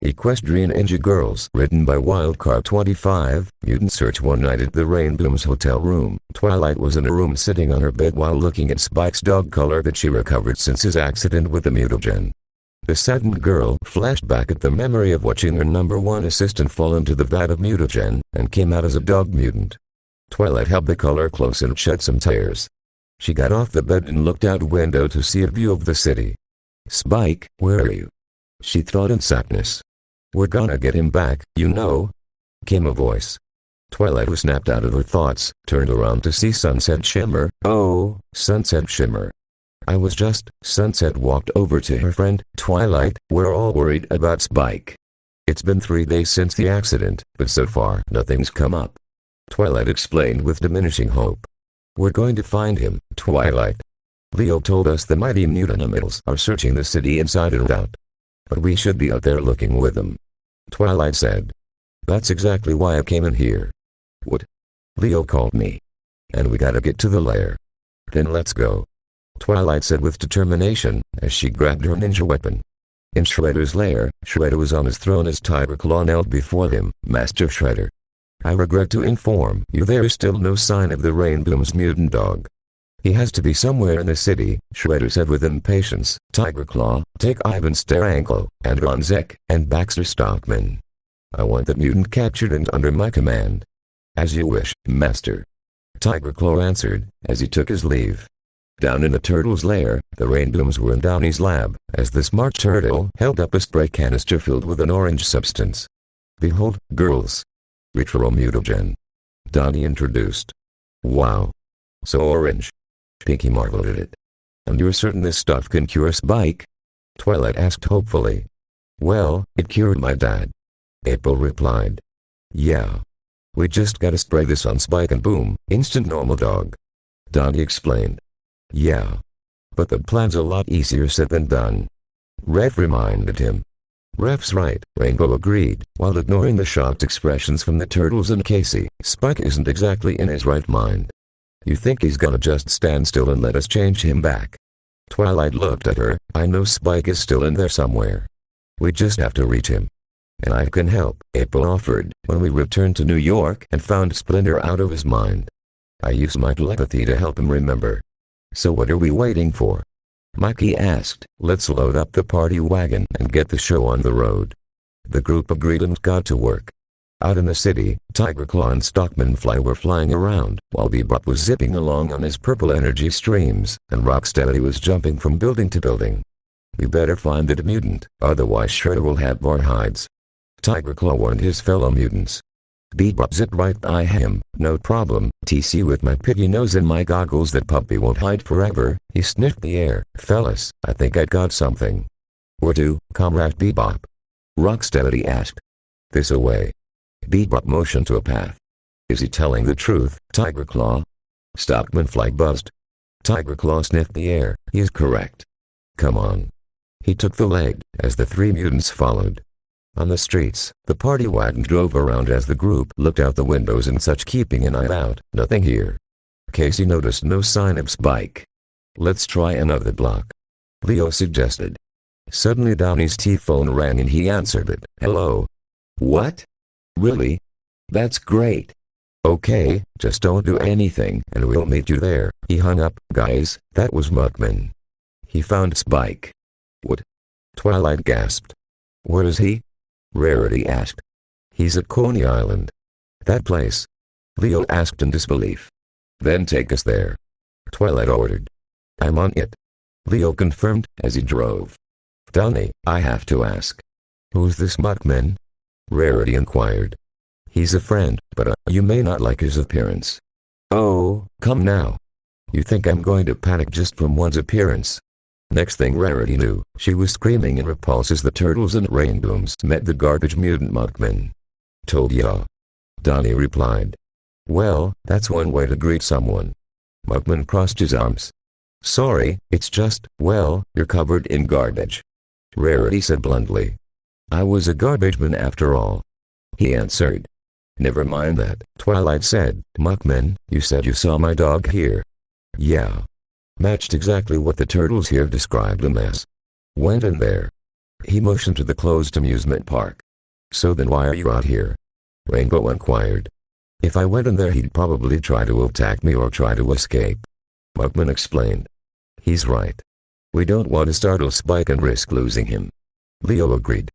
Equestrian Ninja Girls. Written by Wildcard 25. Mutant search one night at the Rainboom's hotel room. Twilight was in a room sitting on her bed while looking at Spike's dog collar that she recovered since his accident with the mutagen. The saddened girl flashed back at the memory of watching her #1 assistant fall into the vat of mutagen and came out as a dog mutant. Twilight held the collar close and shed some tears. She got off the bed and looked out a window to see a view of the city. "Spike, where are you?" she thought in sadness. "We're gonna get him back, you know," came a voice. Twilight was snapped out of her thoughts, turned around to see Sunset Shimmer. "Oh, Sunset Shimmer. I was just..." Sunset walked over to her friend. "Twilight, we're all worried about Spike. It's been 3 days since the accident, but so far nothing's come up." Twilight explained with diminishing hope. "We're going to find him, Twilight. Leo told us the mighty mutanimals are searching the city inside and out. But we should be out there looking with them," Twilight said. "That's exactly why I came in here." "What?" "Leo called me. And we gotta get to the lair." "Then let's go," Twilight said with determination, as she grabbed her ninja weapon. In Shredder's lair, Shredder was on his throne as Tiger Claw knelt before him. "Master Shredder, I regret to inform you there is still no sign of the Rainboom's mutant dog. He has to be somewhere in the city," Shredder said with impatience. "Tiger Claw, take Ivan Steranko, and Ronzek, and Baxter Stockman. I want that mutant captured and under my command." "As you wish, Master," Tiger Claw answered, as he took his leave. Down in the turtle's lair, the Rainbooms were in Downey's lab, as the smart turtle held up a spray canister filled with an orange substance. "Behold, girls. Retromutagen," Downey introduced. "Wow. So orange." Pinky marveled at it. "And you're certain this stuff can cure Spike?" Twilight asked hopefully. "Well, it cured my dad," April replied. "Yeah. We just gotta spray this on Spike and boom, instant normal dog," Downey explained. "Yeah. But the plan's a lot easier said than done," Ref reminded him. "Ref's right," Rainbow agreed, while ignoring the shocked expressions from the turtles and Casey. "Spike isn't exactly in his right mind. You think he's gonna just stand still and let us change him back?" Twilight looked at her. "I know Spike is still in there somewhere. We just have to reach him." "And I can help," April offered, "when we returned to New York and found Splinter out of his mind. I used my telepathy to help him remember." "So what are we waiting for?" Mikey asked. "Let's load up the party wagon and get the show on the road." The group agreed and got to work. Out in the city, Tiger Claw and Stockman Fly were flying around, while Bebop was zipping along on his purple energy streams, and Rocksteady was jumping from building to building. "We better find that mutant, otherwise Shredder will have more hides," Tiger Claw warned his fellow mutants. Bebop zipped right by him. "No problem, TC, with my piggy nose and my goggles that puppy won't hide forever." He sniffed the air. "Fellas, I think I got something." "Where to, Comrade Bebop?" Rocksteady asked. "This away." Bebop motioned to a path. "Is he telling the truth, Tiger Claw?" Stockman Fly buzzed. Tiger Claw sniffed the air. "He is correct. Come on." He took the lead, as the 3 mutants followed. On the streets, the party wagon drove around as the group looked out the windows and such, keeping an eye out. Nothing here. Casey noticed no sign of Spike. "Let's try another block," Leo suggested. Suddenly Downey's T-phone rang and he answered it. "Hello." "What? Really? That's great. Okay, just don't do anything and we'll meet you there." He hung up. "Guys, that was Muckman. He found Spike." "What?" Twilight gasped. "Where is he?" Rarity asked. "He's at Coney Island." "That place?" Leo asked in disbelief. "Then take us there," Twilight ordered. "I'm on it," Leo confirmed, as he drove. "Downey, I have to ask. Who's this Muckman?" Rarity inquired. "He's a friend, but you may not like his appearance." "Oh, come now. You think I'm going to panic just from one's appearance?" Next thing Rarity knew, she was screaming in repulse as the turtles and Rainbooms met the garbage mutant Muckman. "Told ya," Donnie replied. "Well, that's one way to greet someone." Muckman crossed his arms. "Sorry, it's just, well, you're covered in garbage," Rarity said bluntly. "I was a garbageman after all," he answered. "Never mind that," Twilight said. "Muckman, you said you saw my dog here." "Yeah. Matched exactly what the turtles here described him as. Went in there. He motioned to the closed amusement park. So then why are you out here? Rainbow inquired. If I went in there he'd probably try to attack me or try to escape. Mugman explained. He's right. We don't want to startle Spike and risk losing him. Leo agreed.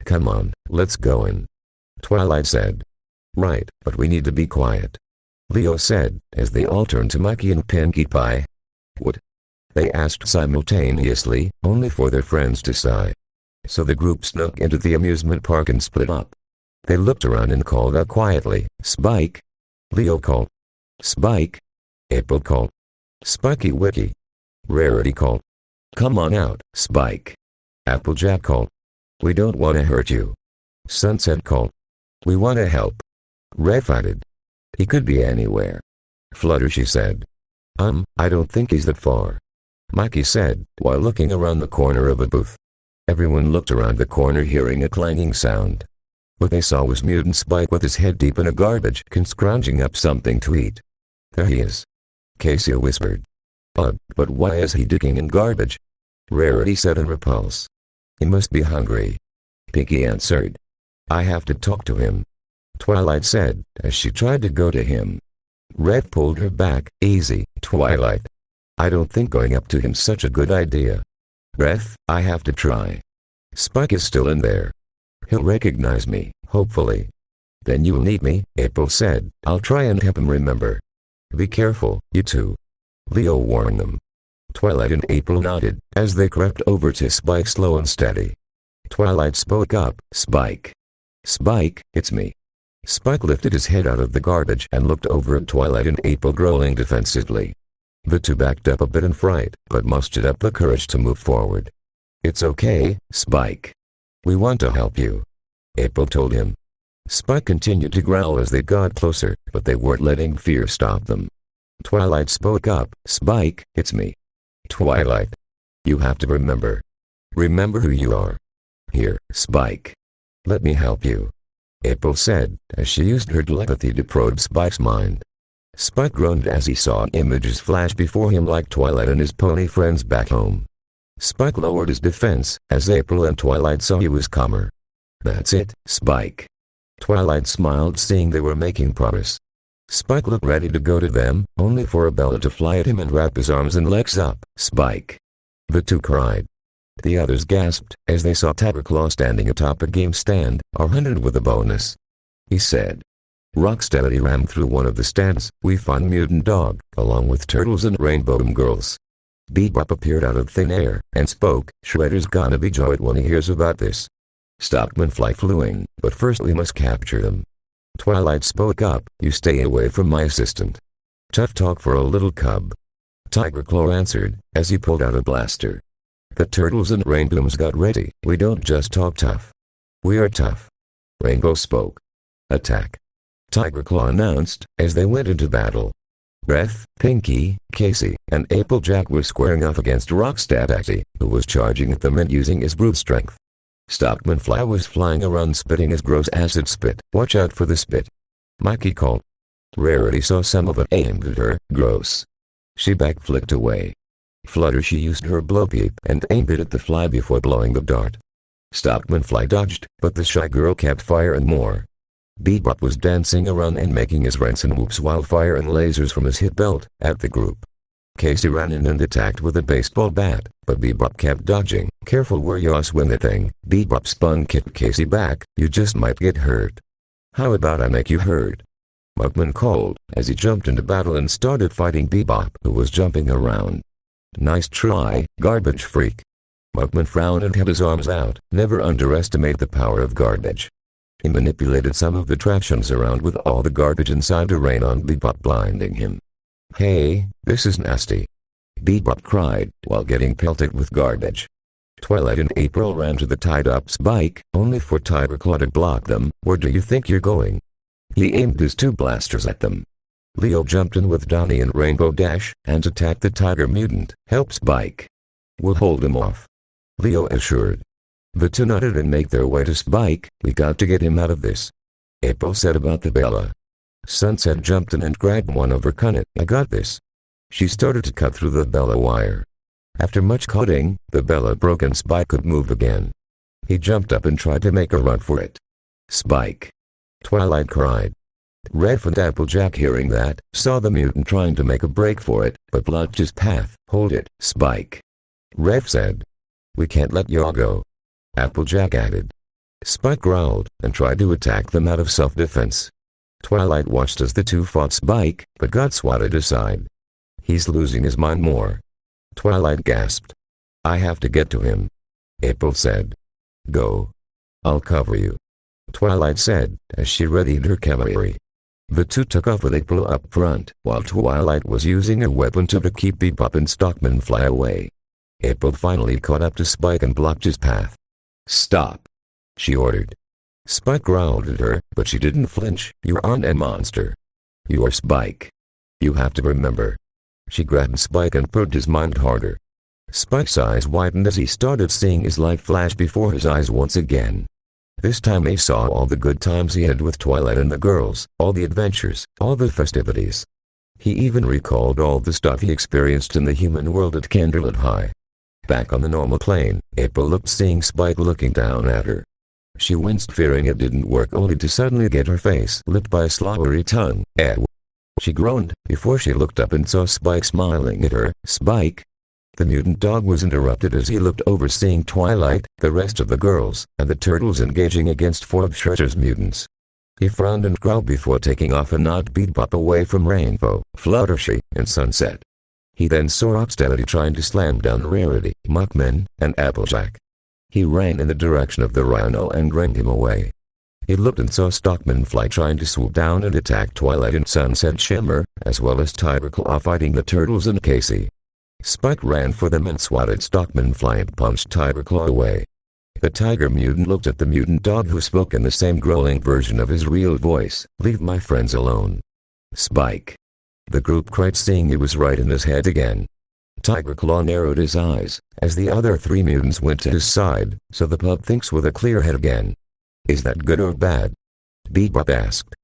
Come on, let's go in. Twilight said. Right, but we need to be quiet. Leo said, as they all turned to Mikey and Pinkie Pie. What? They asked simultaneously, only for their friends to sigh. So the group snuck into the amusement park and split up. They looked around and called out quietly, Spike. Leo called. Spike. April called. Spiky Wicky. Rarity called. Come on out, Spike. Applejack called. We don't want to hurt you. Sunset called. We want to help. Red fighted. He could be anywhere. Fluttershy said. I don't think he's that far. Mikey said, while looking around the corner of a booth. Everyone looked around the corner hearing a clanging sound. What they saw was Mutant Spike with his head deep in a garbage can scrounging up something to eat. There he is. Casey whispered. But why is he digging in garbage? Rarity said in repulse. He must be hungry. Pinkie answered. I have to talk to him. Twilight said, as she tried to go to him. Red pulled her back. Easy, Twilight. I don't think going up to him's such a good idea. Breath, I have to try. Spike is still in there. He'll recognize me, hopefully. Then you'll need me, April said. I'll try and help him remember. Be careful, you two. Leo warned them. Twilight and April nodded, as they crept over to Spike slow and steady. Twilight spoke up, Spike. Spike, it's me. Spike lifted his head out of the garbage and looked over at Twilight and April growling defensively. The two backed up a bit in fright, but mustered up the courage to move forward. It's okay, Spike. We want to help you. April told him. Spike continued to growl as they got closer, but they weren't letting fear stop them. Twilight spoke up, Spike, it's me. Twilight. You have to remember. Remember who you are. Here, Spike. Let me help you. April said, as she used her telepathy to probe Spike's mind. Spike groaned as he saw images flash before him like Twilight and his pony friends back home. Spike lowered his defense, as April and Twilight saw he was calmer. That's it, Spike. Twilight smiled seeing they were making progress. Spike looked ready to go to them, only for Bella to fly at him and wrap his arms and legs up. Spike. The two cried. The others gasped, as they saw Tigerclaw standing atop a game stand, 100 with a bonus. He said. Rocksteady ran through one of the stands. We found Mutant Dog, along with Turtles and Rainbow Girls. Bebop appeared out of thin air, and spoke. Shredder's gonna be joyed when he hears about this. Stockman flew in, but first we must capture them. Twilight spoke up, you stay away from my assistant. Tough talk for a little cub. Tigerclaw answered, as he pulled out a blaster. The Turtles and Rainbows got ready. We don't just talk tough. We are tough. Rainbow spoke. Attack. Tigerclaw announced, as they went into battle. Breath, Pinkie, Casey, and Applejack were squaring off against Rocksteady, who was charging at them and using his brute strength. Stockman was flying around spitting his gross acid spit. Watch out for the spit. Mikey called. Rarity saw some of it aimed at her. Gross. She backflicked away. Fluttershy used her blowpeep and aimed it at the fly before blowing the dart. Stockman dodged, but the shy girl kept firing more. Bebop was dancing around and making his rants and whoops while firing lasers from his hip belt at the group. Casey ran in and attacked with a baseball bat, but Bebop kept dodging. Careful where you swing that thing. Bebop spun kicked Casey back. You just might get hurt. How about I make you hurt? Mugman called, as he jumped into battle and started fighting Bebop, who was jumping around. Nice try, garbage freak. Mugman frowned and held his arms out. Never underestimate the power of garbage. He manipulated some of the tractions around with all the garbage inside to rain on Bebop, blinding him. Hey, this is nasty. Bebop cried, while getting pelted with garbage. Twilight and April ran to the tied-up Spike, only for Tigerclaw to block them. Where do you think you're going? He aimed his two blasters at them. Leo jumped in with Donnie and Rainbow Dash, and attacked the Tiger Mutant. Help Spike. We'll hold him off. Leo assured. The two nodded and made their way to Spike. We got to get him out of this. April said about the Bella. Sunset jumped in and grabbed one of her cunnet. I got this. She started to cut through the Bella wire. After much cutting, the Bella broke and Spike could move again. He jumped up and tried to make a run for it. Spike! Twilight cried. Ref and Applejack, hearing that, saw the mutant trying to make a break for it, but blocked his path. Hold it, Spike! Ref said. We can't let you go. Applejack added. Spike growled, and tried to attack them out of self-defense. Twilight watched as the two fought Spike, but got swatted aside. He's losing his mind more. Twilight gasped. I have to get to him. April said. Go. I'll cover you. Twilight said, as she readied her cavalry. The two took off with April up front, while Twilight was using her weapon to keep Bebop and Stockman fly away. April finally caught up to Spike and blocked his path. Stop! She ordered. Spike growled at her, but she didn't flinch. You aren't a monster. You're Spike. You have to remember. She grabbed Spike and pulled his mind harder. Spike's eyes widened as he started seeing his life flash before his eyes once again. This time he saw all the good times he had with Twilight and the girls, all the adventures, all the festivities. He even recalled all the stuff he experienced in the human world at Candlelit High. Back on the normal plane, April looked, seeing Spike looking down at her. She winced, fearing it didn't work, only to suddenly get her face licked by a slobbery tongue. She groaned, before she looked up and saw Spike smiling at her. Spike! The mutant dog was interrupted as he looked over, seeing Twilight, the rest of the girls, and the turtles engaging against 4 of Shredder's mutants. He frowned and growled before taking off and knocked Bebop away from Rainbow, Fluttershy, and Sunset. He then saw Rocksteady trying to slam down Rarity, Muckman, and Applejack. He ran in the direction of the Rhino and ranged him away. He looked and saw Stockman Fly trying to swoop down and attack Twilight and Sunset Shimmer, as well as Tiger Claw fighting the turtles and Casey. Spike ran for them and swatted Stockman Fly and punched Tiger Claw away. The tiger mutant looked at the mutant dog, who spoke in the same growling version of his real voice. Leave my friends alone. Spike! The group cried, seeing he was right in his head again. Tiger Claw narrowed his eyes, as the other 3 mutants went to his side, so the pup thinks with a clear head again. Is that good or bad? Bebop asked.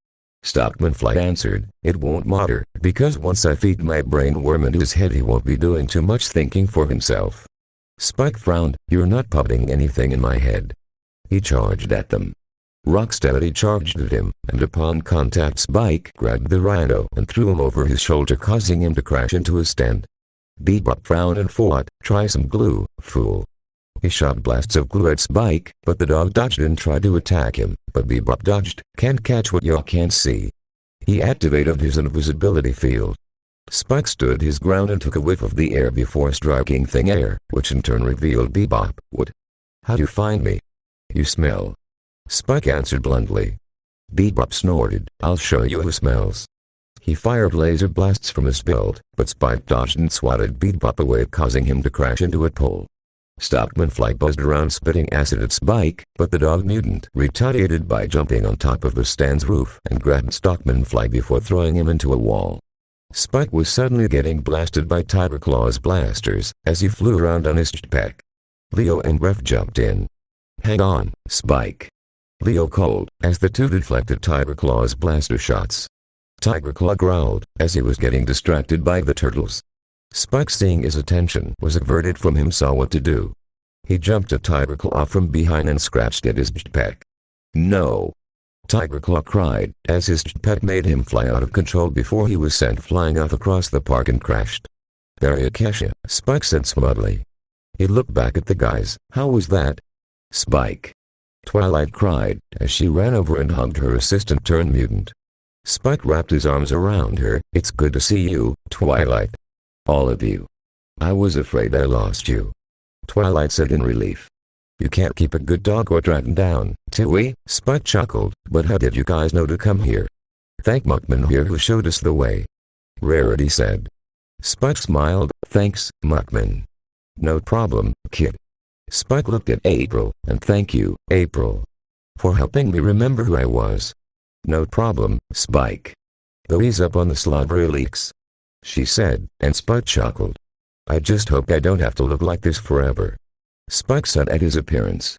Stockman Fly answered, it won't matter, because once I feed my brain worm into his head he won't be doing too much thinking for himself. Spike frowned. You're not putting anything in my head. He charged at them. Rocksteady charged at him, and upon contact Spike grabbed the Rhino and threw him over his shoulder, causing him to crash into his stand. Bebop frowned and fought. Try some glue, fool. He shot blasts of glue at Spike, but the dog dodged and tried to attack him, but Bebop dodged. Can't catch what you can't see. He activated his invisibility field. Spike stood his ground and took a whiff of the air before striking thin air, which in turn revealed Bebop. What? How'd you find me? You smell. Spike answered bluntly. Bebop snorted. I'll show you who smells. He fired laser blasts from his belt, but Spike dodged and swatted Bebop away, causing him to crash into a pole. Stockman Fly buzzed around, spitting acid at Spike, but the dog mutant retaliated by jumping on top of the stand's roof and grabbed Stockman Fly before throwing him into a wall. Spike was suddenly getting blasted by Tiger Claw's blasters as he flew around on his jetpack. Leo and Ref jumped in. Hang on, Spike! Leo called, as the two deflected Tiger Claw's blaster shots. Tiger Claw growled, as he was getting distracted by the turtles. Spike, seeing his attention was averted from him, saw what to do. He jumped at Tiger Claw from behind and scratched at his jetpack. No! Tiger Claw cried, as his jetpack made him fly out of control before he was sent flying off across the park and crashed. Very Acacia, Spike said smugly. He looked back at the guys. How was that? Spike! Twilight cried, as she ran over and hugged her assistant-turned-mutant. Spike wrapped his arms around her. It's good to see you, Twilight. All of you. I was afraid I lost you. Twilight said in relief. You can't keep a good dog or track him down, Tui, Spike chuckled. But how did you guys know to come here? Thank Muckman here, who showed us the way. Rarity said. Spike smiled. Thanks, Muckman. No problem, kid. Spike looked at April, and thank you, April, for helping me remember who I was. No problem, Spike. Though he's up on the slobbery leaks, she said, and Spike chuckled. I just hope I don't have to look like this forever. Spike said at his appearance.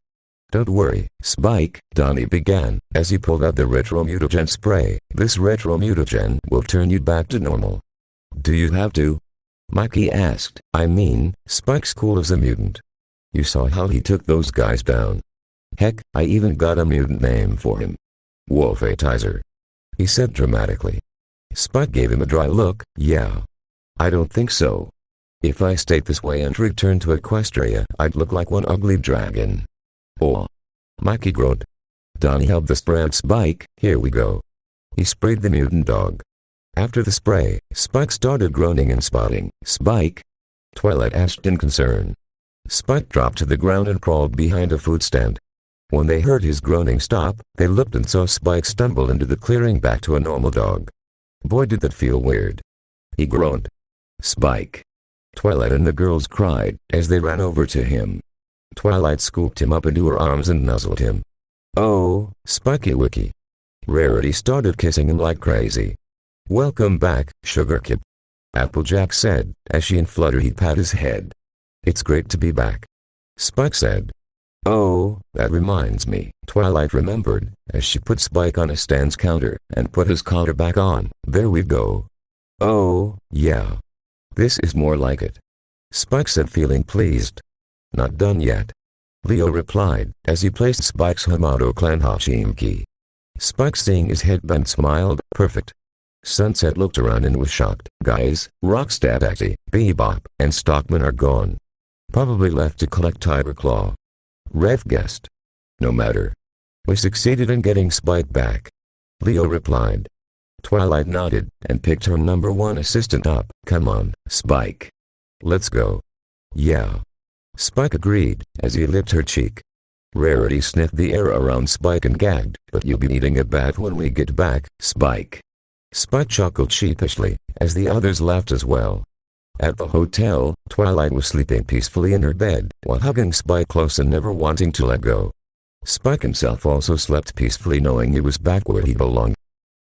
Don't worry, Spike, Donnie began, as he pulled out the retro mutagen spray. This retro mutagen will turn you back to normal. Do you have to? Mikey asked. I mean, Spike's cool as a mutant. You saw how he took those guys down. Heck, I even got a mutant name for him. Wolfatizer, he said dramatically. Spike gave him a dry look. Yeah. I don't think so. If I stayed this way and returned to Equestria, I'd look like one ugly dragon. Oh. Mikey groaned. Donnie held the spray at Spike. Here we go. He sprayed the mutant dog. After the spray, Spike started groaning and spotting. Spike? Twilight asked in concern. Spike dropped to the ground and crawled behind a food stand. When they heard his groaning stop, they looked and saw Spike stumble into the clearing back to a normal dog. Boy, did that feel weird. He groaned. Spike. Twilight and the girls cried as they ran over to him. Twilight scooped him up into her arms and nuzzled him. Oh, Spikey Wiki. Rarity started kissing him like crazy. Welcome back, Sugar Kid. Applejack said, as she and Flutterheat pat his head. It's great to be back. Spike said. Oh, that reminds me, Twilight remembered, as she put Spike on a stand's counter, and put his collar back on. There we go. Oh, yeah. This is more like it. Spike said, feeling pleased. Not done yet. Leo replied, as he placed Spike's Hamato clan Hashimki. Spike, seeing his headband, smiled. Perfect. Sunset looked around and was shocked. Guys, Rocksteady, Acty, Bebop, and Stockman are gone. Probably left to collect Tiger Claw. Rev guessed. No matter. We succeeded in getting Spike back. Leo replied. Twilight nodded, and picked her #1 assistant up. Come on, Spike. Let's go. Yeah. Spike agreed, as he licked her cheek. Rarity sniffed the air around Spike and gagged. But you'll be needing a bath when we get back, Spike. Spike chuckled sheepishly, as the others laughed as well. At the hotel, Twilight was sleeping peacefully in her bed, while hugging Spike close and never wanting to let go. Spike himself also slept peacefully, knowing he was back where he belonged.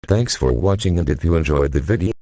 Thanks for watching, and if you enjoyed the video,